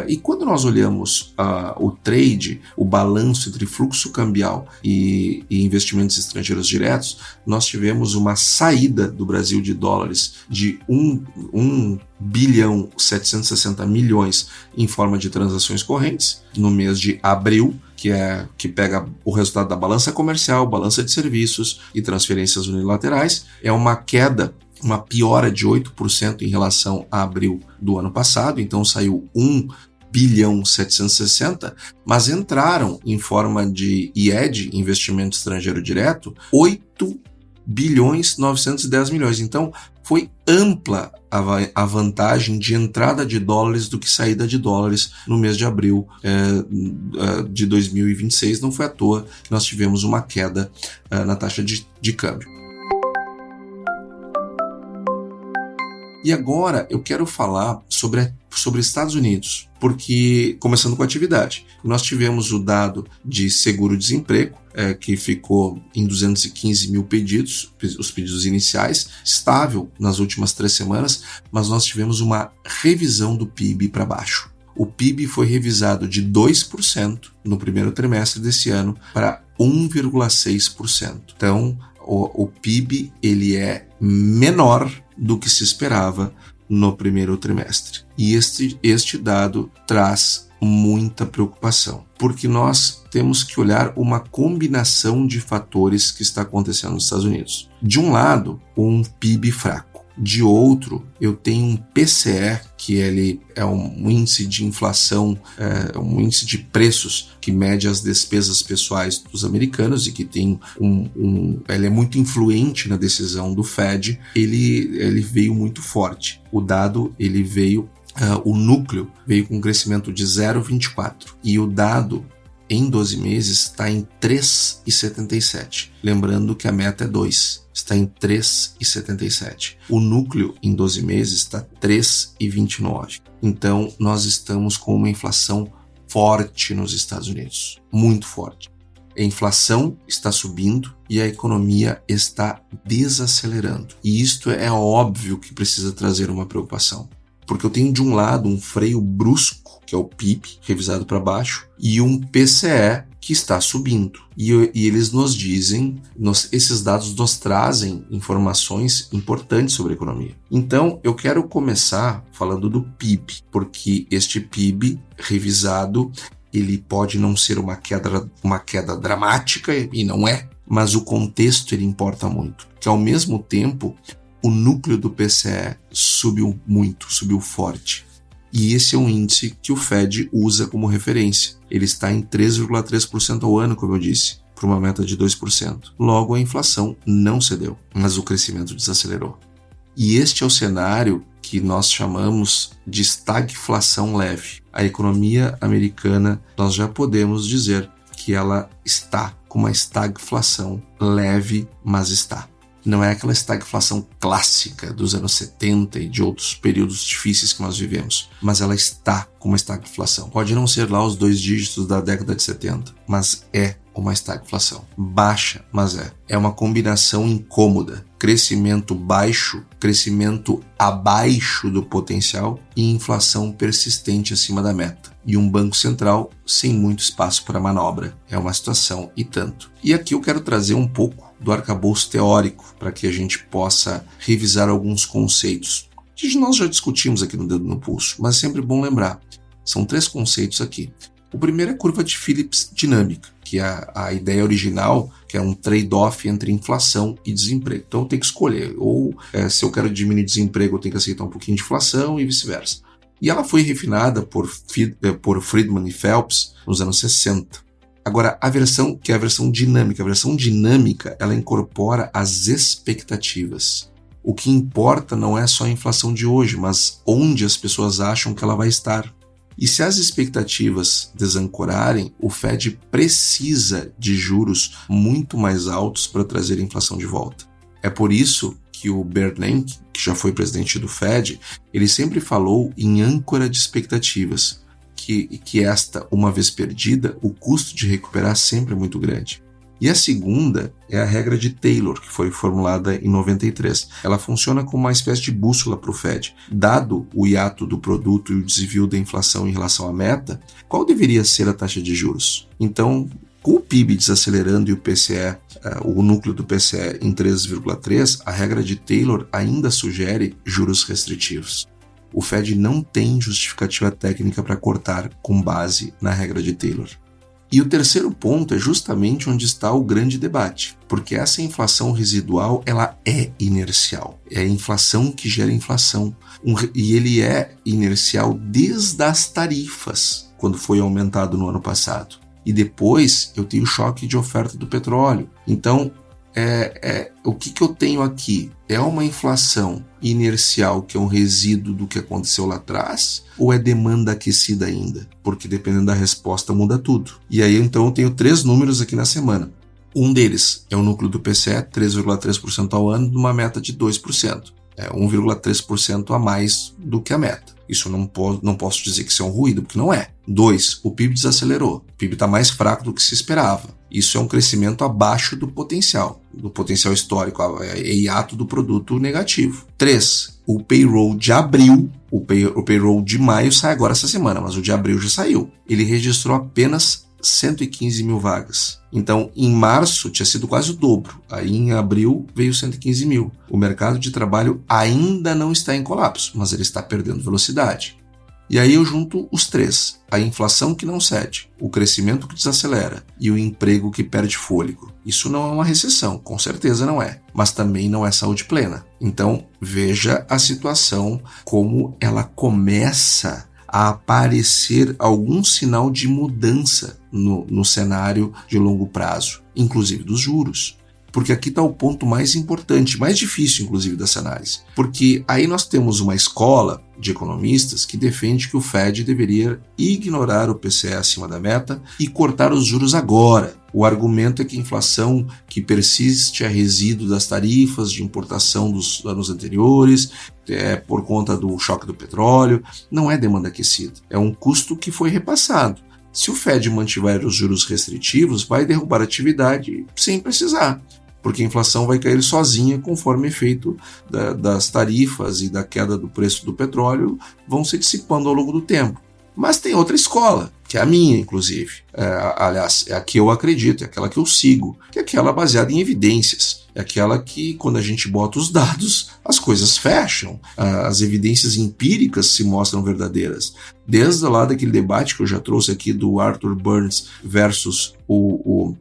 E quando nós olhamos o trade, o balanço entre fluxo cambial e investimentos estrangeiros diretos, nós tivemos uma saída do Brasil de dólares de 1 bilhão 760 milhões em forma de transações correntes no mês de abril, que pega o resultado da balança comercial, balança de serviços e transferências unilaterais. É uma queda, uma piora de 8% em relação a abril do ano passado, então saiu 1 bilhão 760, mas entraram em forma de IED, investimento estrangeiro direto, 8 bilhões 910 milhões. Então foi ampla a vantagem de entrada de dólares do que saída de dólares no mês de abril de 2026. Não foi à toa que nós tivemos uma queda na taxa de câmbio. E agora eu quero falar sobre Estados Unidos, porque, começando com a atividade, nós tivemos o dado de seguro-desemprego, que ficou em 215 mil pedidos, os pedidos iniciais, estável nas últimas 3 semanas, mas nós tivemos uma revisão do PIB para baixo. O PIB foi revisado de 2% no primeiro trimestre desse ano para 1,6%. Então, o PIB ele é menor do que se esperava no primeiro trimestre. E este dado traz muita preocupação, porque nós temos que olhar uma combinação de fatores que está acontecendo nos Estados Unidos. De um lado, um PIB fraco. De outro, eu tenho um PCE, que ele é um índice de inflação, um índice de preços que mede as despesas pessoais dos americanos e que tem ele é muito influente na decisão do Fed. Ele veio muito forte. O dado, ele veio, o núcleo veio com um crescimento de 0,24 e o dado em 12 meses está em 3,77. Lembrando que a meta é 2, está em 3,77. O núcleo em 12 meses está 3,29. Então, nós estamos com uma inflação forte nos Estados Unidos, muito forte. A inflação está subindo e a economia está desacelerando. E isto é óbvio que precisa trazer uma preocupação. Porque eu tenho de um lado um freio brusco, que é o PIB, revisado para baixo, e um PCE que está subindo. E eles nos dizem, esses dados nos trazem informações importantes sobre a economia. Então, eu quero começar falando do PIB, porque este PIB revisado, ele pode não ser uma queda dramática, e não é, mas o contexto ele importa muito. Que ao mesmo tempo, o núcleo do PCE subiu muito, subiu forte. E esse é um índice que o Fed usa como referência. Ele está em 3,3% ao ano, como eu disse, para uma meta de 2%. Logo, a inflação não cedeu, mas o crescimento desacelerou. E este é o cenário que nós chamamos de estagflação leve. A economia americana, nós já podemos dizer que ela está com uma estagflação leve, mas está. Não é aquela estagflação clássica dos anos 70 e de outros períodos difíceis que nós vivemos, mas ela está com uma estagflação. Pode não ser lá os 2 dígitos da década de 70, mas é uma estagflação. Baixa, mas é. É uma combinação incômoda. Crescimento baixo, crescimento abaixo do potencial e inflação persistente acima da meta. E um banco central sem muito espaço para manobra. É uma situação e tanto. E aqui eu quero trazer um pouco do arcabouço teórico para que a gente possa revisar alguns conceitos que nós já discutimos aqui no Dedo no Pulso, mas é sempre bom lembrar. São 3 conceitos aqui. O primeiro é a curva de Phillips dinâmica, que é a ideia original, que é um trade-off entre inflação e desemprego. Então eu tenho que escolher, ou se eu quero diminuir desemprego, eu tenho que aceitar um pouquinho de inflação e vice-versa. E ela foi refinada por Friedman e Phelps nos anos 60. Agora, a versão que é a versão dinâmica, ela incorpora as expectativas. O que importa não é só a inflação de hoje, mas onde as pessoas acham que ela vai estar. E se as expectativas desancorarem, o Fed precisa de juros muito mais altos para trazer a inflação de volta. É por isso que o Bernanke, que já foi presidente do Fed, ele sempre falou em âncora de expectativas, que esta, uma vez perdida, o custo de recuperar sempre é muito grande. E a segunda é a regra de Taylor, que foi formulada em 93. Ela funciona como uma espécie de bússola para o Fed. Dado o hiato do produto e o desvio da inflação em relação à meta, qual deveria ser a taxa de juros? Então, com o PIB desacelerando e o PCE, o núcleo do PCE em 3,3, a regra de Taylor ainda sugere juros restritivos. O Fed não tem justificativa técnica para cortar com base na regra de Taylor. E o terceiro ponto é justamente onde está o grande debate, porque essa inflação residual ela é inercial. É a inflação que gera inflação. E ele é inercial desde as tarifas, quando foi aumentado no ano passado. E depois eu tenho choque de oferta do petróleo. Então, o que eu tenho aqui? É uma inflação inercial que é um resíduo do que aconteceu lá atrás? Ou é demanda aquecida ainda? Porque dependendo da resposta muda tudo. E aí então eu tenho 3 números aqui na semana. Um deles é o núcleo do PCE, 3,3% ao ano, numa meta de 2%. É 1,3% a mais do que a meta. Isso não posso dizer que isso é um ruído, porque não é. 2, o PIB desacelerou. O PIB está mais fraco do que se esperava. Isso é um crescimento abaixo do potencial histórico, é hiato do produto negativo. 3, o payroll de abril, o payroll de maio sai agora essa semana, mas o de abril já saiu. Ele registrou apenas 115 mil vagas. Então, em março tinha sido quase o dobro. Aí, em abril, veio 115 mil. O mercado de trabalho ainda não está em colapso, mas ele está perdendo velocidade. E aí eu junto os 3. A inflação que não cede, o crescimento que desacelera e o emprego que perde fôlego. Isso não é uma recessão, com certeza não é. Mas também não é saúde plena. Então, veja a situação como ela começa a aparecer algum sinal de mudança no cenário de longo prazo, inclusive dos juros. Porque aqui está o ponto mais importante, mais difícil, inclusive, dessa análise. Porque aí nós temos uma escola de economistas que defende que o Fed deveria ignorar o PCE acima da meta e cortar os juros agora. O argumento é que a inflação que persiste é resíduo das tarifas de importação dos anos anteriores, por conta do choque do petróleo, não é demanda aquecida, é um custo que foi repassado. Se o Fed mantiver os juros restritivos, vai derrubar a atividade sem precisar, porque a inflação vai cair sozinha conforme efeito das tarifas e da queda do preço do petróleo vão se dissipando ao longo do tempo. Mas tem outra escola, que é a minha, inclusive. Aliás, é a que eu acredito, é aquela que eu sigo, que é aquela baseada em evidências. É aquela que, quando a gente bota os dados, as coisas fecham. As evidências empíricas se mostram verdadeiras. Desde lá daquele debate que eu já trouxe aqui do Arthur Burns versus o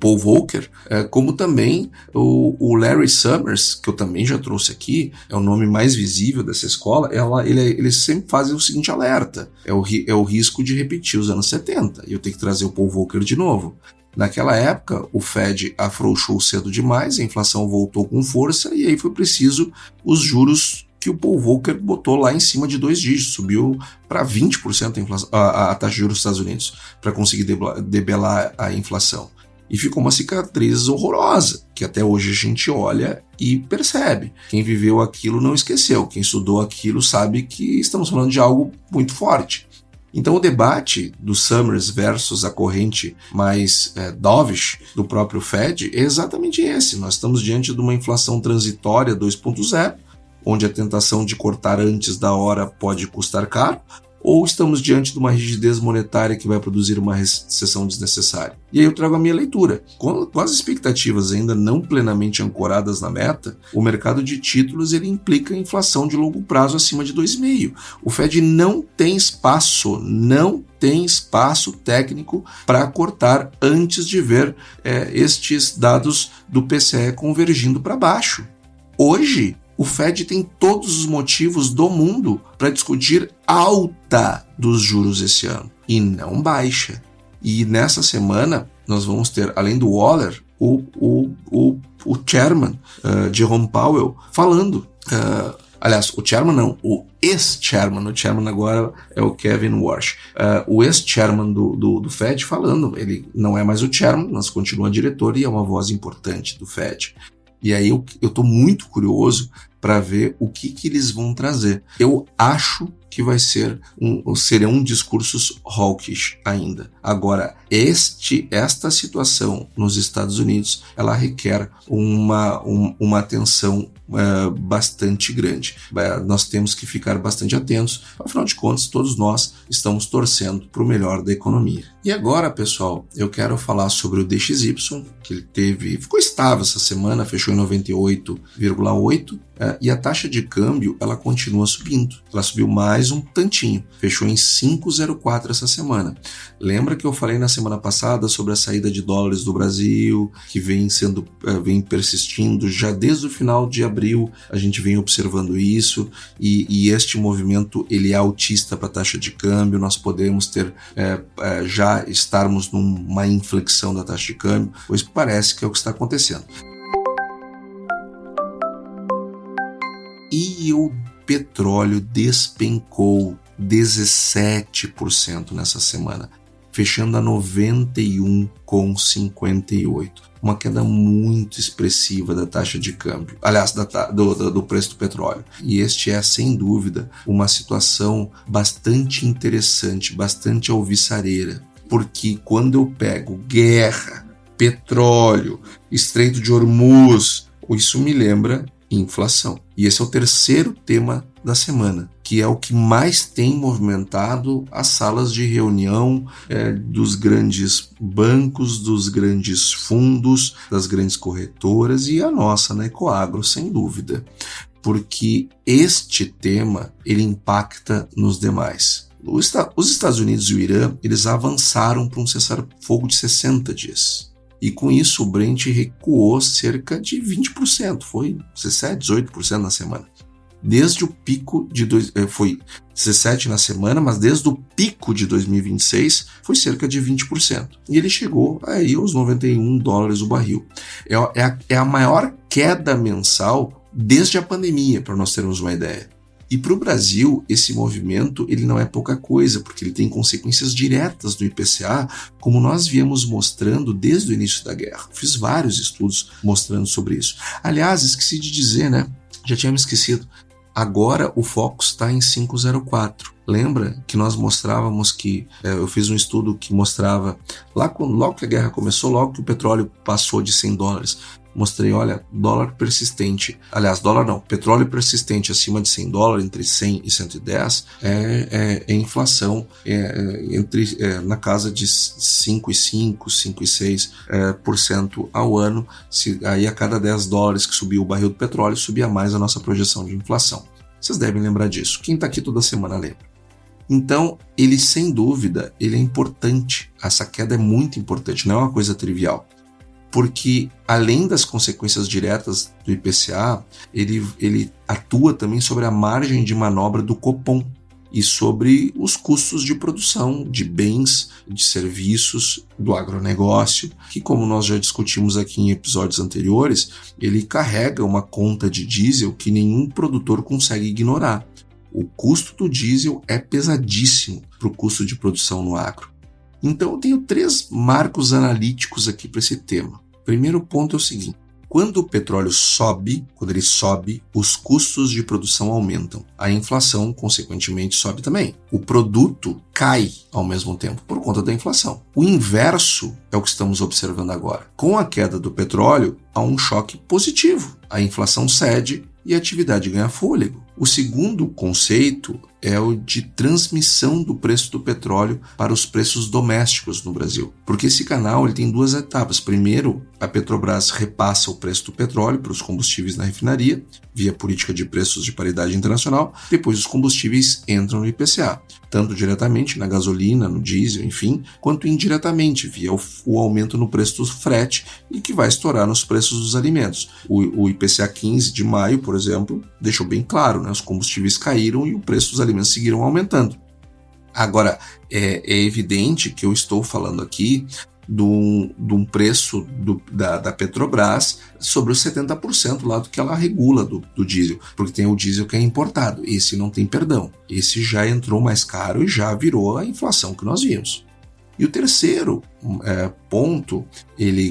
Paul Volcker, como também o Larry Summers, que eu também já trouxe aqui, é o nome mais visível dessa escola, ele sempre faz o seguinte alerta, é o risco de repetir os anos 70, e eu tenho que trazer o Paul Volcker de novo. Naquela época, o Fed afrouxou cedo demais, a inflação voltou com força e aí foi preciso os juros que o Paul Volcker botou lá em cima de 2 dígitos, subiu para 20% a taxa de juros dos Estados Unidos para conseguir debelar a inflação. E ficou uma cicatriz horrorosa, que até hoje a gente olha e percebe. Quem viveu aquilo não esqueceu, quem estudou aquilo sabe que estamos falando de algo muito forte. Então o debate do Summers versus a corrente mais dovish do próprio Fed é exatamente esse. Nós estamos diante de uma inflação transitória 2.0, onde a tentação de cortar antes da hora pode custar caro, ou estamos diante de uma rigidez monetária que vai produzir uma recessão desnecessária. E aí eu trago a minha leitura. Com as expectativas ainda não plenamente ancoradas na meta, o mercado de títulos ele implica inflação de longo prazo acima de 2,5%. O Fed não tem espaço técnico para cortar antes de ver estes dados do PCE convergindo para baixo. Hoje, o Fed tem todos os motivos do mundo para discutir alta dos juros esse ano e não baixa. E nessa semana nós vamos ter, além do Waller, o chairman Jerome Powell falando. Aliás, o chairman não, o ex-chairman, o chairman agora é o Kevin Warsh. O ex-chairman do Fed falando, ele não é mais o chairman, mas continua diretor e é uma voz importante do Fed. E aí eu estou muito curioso para ver o que eles vão trazer. Eu acho que serão discursos hawkish ainda. Agora, esta situação nos Estados Unidos, ela requer uma atenção bastante grande. Nós temos que ficar bastante atentos. Afinal de contas, todos nós estamos torcendo para o melhor da economia. E agora, pessoal, eu quero falar sobre o DXY, que ele ficou estável essa semana, fechou em 98,8, e a taxa de câmbio, ela continua subindo. Ela subiu mais um tantinho, fechou em 5,04 essa semana. Lembra que eu falei na semana passada sobre a saída de dólares do Brasil, que vem persistindo já desde o final de abril, a gente vem observando isso, e este movimento ele é altista para a taxa de câmbio. Nós podemos já estarmos numa inflexão da taxa de câmbio, pois parece que é o que está acontecendo. E o petróleo despencou 17% nessa semana, fechando a 91,58. Uma queda muito expressiva da taxa de câmbio, aliás, do preço do petróleo. E este é, sem dúvida, uma situação bastante interessante, bastante alvissareira, porque quando eu pego guerra, petróleo, Estreito de Hormuz, isso me lembra inflação. E esse é o terceiro tema da semana, que é o que mais tem movimentado as salas de reunião dos grandes bancos, dos grandes fundos, das grandes corretoras e a nossa na Ecoagro, sem dúvida. Porque este tema ele impacta nos demais. Os Estados Unidos e o Irã, eles avançaram para um cessar-fogo de 60 dias. E com isso o Brent recuou cerca de 20%, foi 17%, 18% na semana. Desde o pico foi 17% na semana, mas desde o pico de 2026 foi cerca de 20%. E ele chegou aí aos $91 o barril. É a maior queda mensal desde a pandemia, para nós termos uma ideia. E para o Brasil, esse movimento ele não é pouca coisa, porque ele tem consequências diretas do IPCA, como nós viemos mostrando desde o início da guerra. Fiz vários estudos mostrando sobre isso. Aliás, esqueci de dizer, né? Já tinha me esquecido. Agora o foco está em 5,04. Lembra que nós mostrávamos que eu fiz um estudo que mostrava logo que a guerra começou, logo que o petróleo passou de $100, mostrei, olha, petróleo persistente acima de $100, entre 100 e 110, é inflação na casa de 5,5%, 5,6% ao ano. Aí a cada $10 que subiu o barril do petróleo, subia mais a nossa projeção de inflação. Vocês devem lembrar disso. Quem está aqui toda semana lembra. Então, ele sem dúvida, ele é importante. Essa queda é muito importante, não é uma coisa trivial. Porque, além das consequências diretas do IPCA, ele atua também sobre a margem de manobra do Copom. e sobre os custos de produção de bens, de serviços do agronegócio, que, como nós já discutimos aqui em episódios anteriores, ele carrega uma conta de diesel que nenhum produtor consegue ignorar. O custo do diesel é pesadíssimo para o custo de produção no agro. Então eu tenho 3 marcos analíticos aqui para esse tema. Primeiro ponto é o seguinte: quando o petróleo sobe, os custos de produção aumentam. A inflação, consequentemente, sobe também. O produto cai ao mesmo tempo por conta da inflação. O inverso é o que estamos observando agora. Com a queda do petróleo, há um choque positivo. A inflação cede e a atividade ganha fôlego. O segundo conceito é o de transmissão do preço do petróleo para os preços domésticos no Brasil. Porque esse canal ele tem 2 etapas. Primeiro, a Petrobras repassa o preço do petróleo para os combustíveis na refinaria, via política de preços de paridade internacional. Depois, os combustíveis entram no IPCA, tanto diretamente na gasolina, no diesel, enfim, quanto indiretamente, via o aumento no preço do frete e que vai estourar nos preços dos alimentos. O IPCA 15 de maio, por exemplo, deixou bem claro, né? Os combustíveis caíram e o preço dos alimentos seguiram aumentando. Agora, é evidente que eu estou falando aqui de um preço da Petrobras sobre os 70% lá do que ela regula do diesel, porque tem o diesel que é importado, esse não tem perdão, esse já entrou mais caro e já virou a inflação que nós vimos. E o terceiro ponto,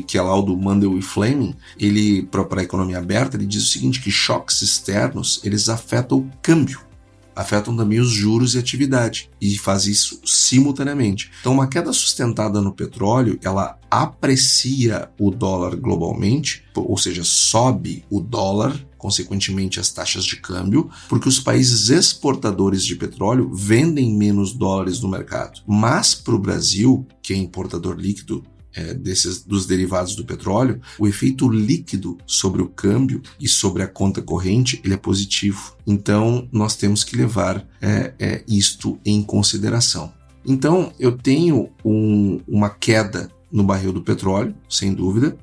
que é lá o do Mandel e Fleming, ele, para a economia aberta, ele diz o seguinte, que choques externos, eles afetam o câmbio, afetam também os juros e atividade, e faz isso simultaneamente. Então, uma queda sustentada no petróleo, ela aprecia o dólar globalmente, ou seja, sobe o dólar, consequentemente as taxas de câmbio, porque os países exportadores de petróleo vendem menos dólares no mercado. Mas para o Brasil, que é importador líquido dos derivados do petróleo, o efeito líquido sobre o câmbio e sobre a conta corrente ele é positivo. Então, nós temos que levar isto em consideração. Então, eu tenho uma queda no barril do petróleo, sem dúvida.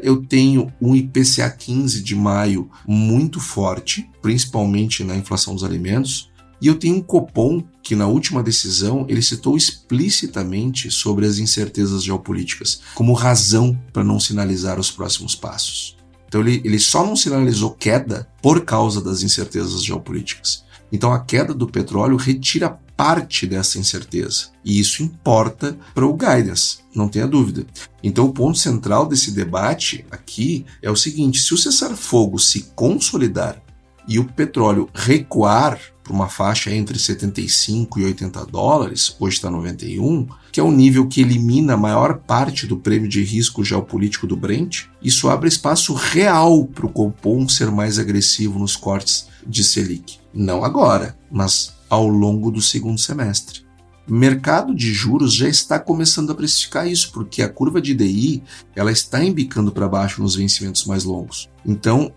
Eu tenho um IPCA 15 de maio muito forte, principalmente na inflação dos alimentos. E eu tenho um Copom que, na última decisão, ele citou explicitamente sobre as incertezas geopolíticas, como razão para não sinalizar os próximos passos. Então, ele só não sinalizou queda por causa das incertezas geopolíticas. Então, a queda do petróleo retira parte dessa incerteza. E isso importa para o guidance, não tenha dúvida. Então, o ponto central desse debate aqui é o seguinte: se o cessar-fogo se consolidar e o petróleo recuar para uma faixa entre 75 e 80 dólares, hoje está 91, que é um nível que elimina a maior parte do prêmio de risco geopolítico do Brent, isso abre espaço real para o Copom ser mais agressivo nos cortes de Selic. Não agora, mas ao longo do segundo semestre. O mercado de juros já está começando a precificar isso, porque a curva de DI ela está embicando para baixo nos vencimentos mais longos. Então,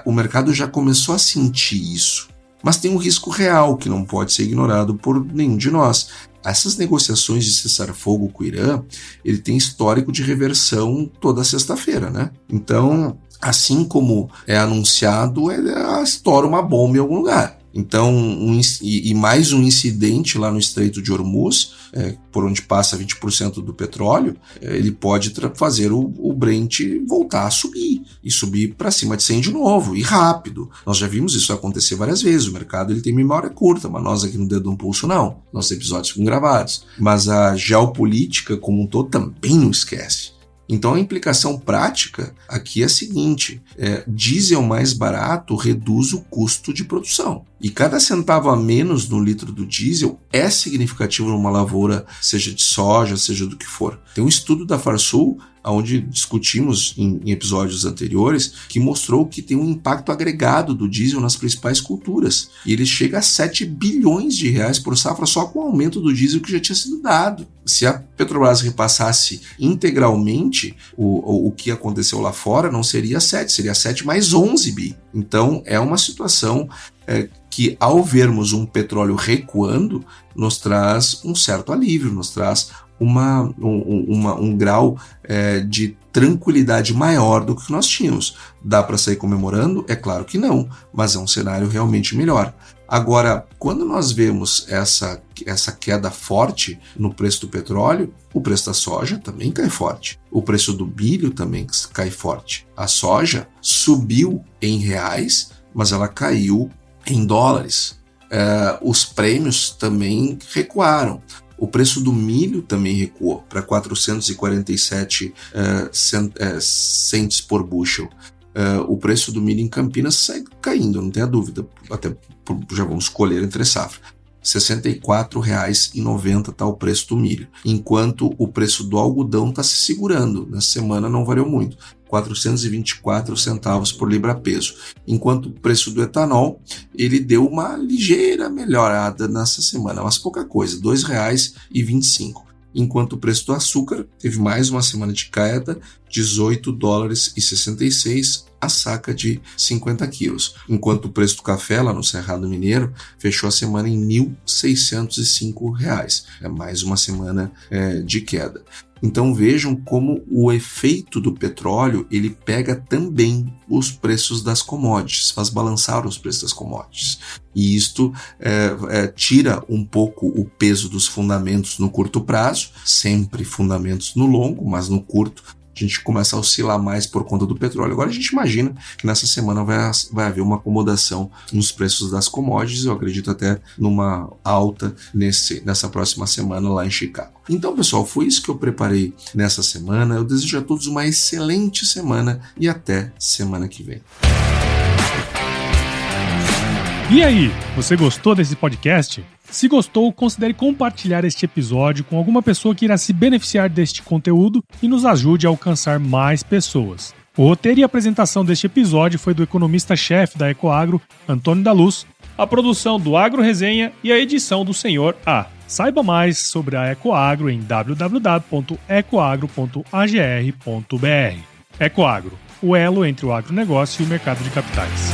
o mercado já começou a sentir isso. Mas tem um risco real que não pode ser ignorado por nenhum de nós. Essas negociações de cessar-fogo com o Irã, ele tem histórico de reversão toda sexta-feira, né? Então, assim como é anunciado, estoura uma bomba em algum lugar. Então, mais um incidente lá no Estreito de Hormuz, por onde passa 20% do petróleo, ele pode fazer o Brent voltar a subir, e subir para cima de 100 de novo, e rápido. Nós já vimos isso acontecer várias vezes, o mercado ele tem memória curta, mas nós aqui no Dedo no Pulso não, nossos episódios ficam gravados. Mas a geopolítica como um todo também não esquece. Então a implicação prática aqui é a seguinte: diesel mais barato reduz o custo de produção. E cada centavo a menos no litro do diesel é significativo numa lavoura, seja de soja, seja do que for. Tem um estudo da Farsul, onde discutimos em episódios anteriores, que mostrou que tem um impacto agregado do diesel nas principais culturas. E ele chega a 7 bilhões de reais por safra só com o aumento do diesel que já tinha sido dado. Se a Petrobras repassasse integralmente o que aconteceu lá fora, não seria 7, seria 7 mais 11 bi. Então é uma situação que, ao vermos um petróleo recuando, nos traz um certo alívio, nos traz um grau de tranquilidade maior do que nós tínhamos. Dá para sair comemorando? É claro que não, mas é um cenário realmente melhor. Agora, quando nós vemos essa queda forte no preço do petróleo, o preço da soja também cai forte. O preço do milho também cai forte. A soja subiu em reais, mas ela caiu em dólares. Os prêmios também recuaram. O preço do milho também recuou para 447 cents por bushel. O preço do milho em Campinas segue caindo, não tenha dúvida, até já vamos colher entre safra. R$ 64,90 está o preço do milho, enquanto o preço do algodão está se segurando. Nessa semana não variou muito, 424 centavos por libra-peso, enquanto o preço do etanol ele deu uma ligeira melhorada nessa semana, mas pouca coisa, R$ 2,25. Enquanto o preço do açúcar teve mais uma semana de queda, $18,66 a saca de 50 quilos. Enquanto o preço do café lá no Cerrado Mineiro fechou a semana em R$ 1.605. É mais uma semana de queda. Então vejam como o efeito do petróleo ele pega também os preços das commodities, faz balançar os preços das commodities. E isto tira um pouco o peso dos fundamentos no curto prazo, sempre fundamentos no longo, mas no curto a gente começa a oscilar mais por conta do petróleo. Agora a gente imagina que nessa semana vai haver uma acomodação nos preços das commodities, eu acredito até numa alta nessa próxima semana lá em Chicago. Então, pessoal, foi isso que eu preparei nessa semana. Eu desejo a todos uma excelente semana e até semana que vem. E aí, você gostou desse podcast? Se gostou, considere compartilhar este episódio com alguma pessoa que irá se beneficiar deste conteúdo e nos ajude a alcançar mais pessoas. O roteiro e apresentação deste episódio foi do economista-chefe da Ecoagro, Antônio da Luz, a produção do Agro Resenha e a edição do Senhor A. Saiba mais sobre a Ecoagro em www.ecoagro.agr.br. Ecoagro, o elo entre o agronegócio e o mercado de capitais.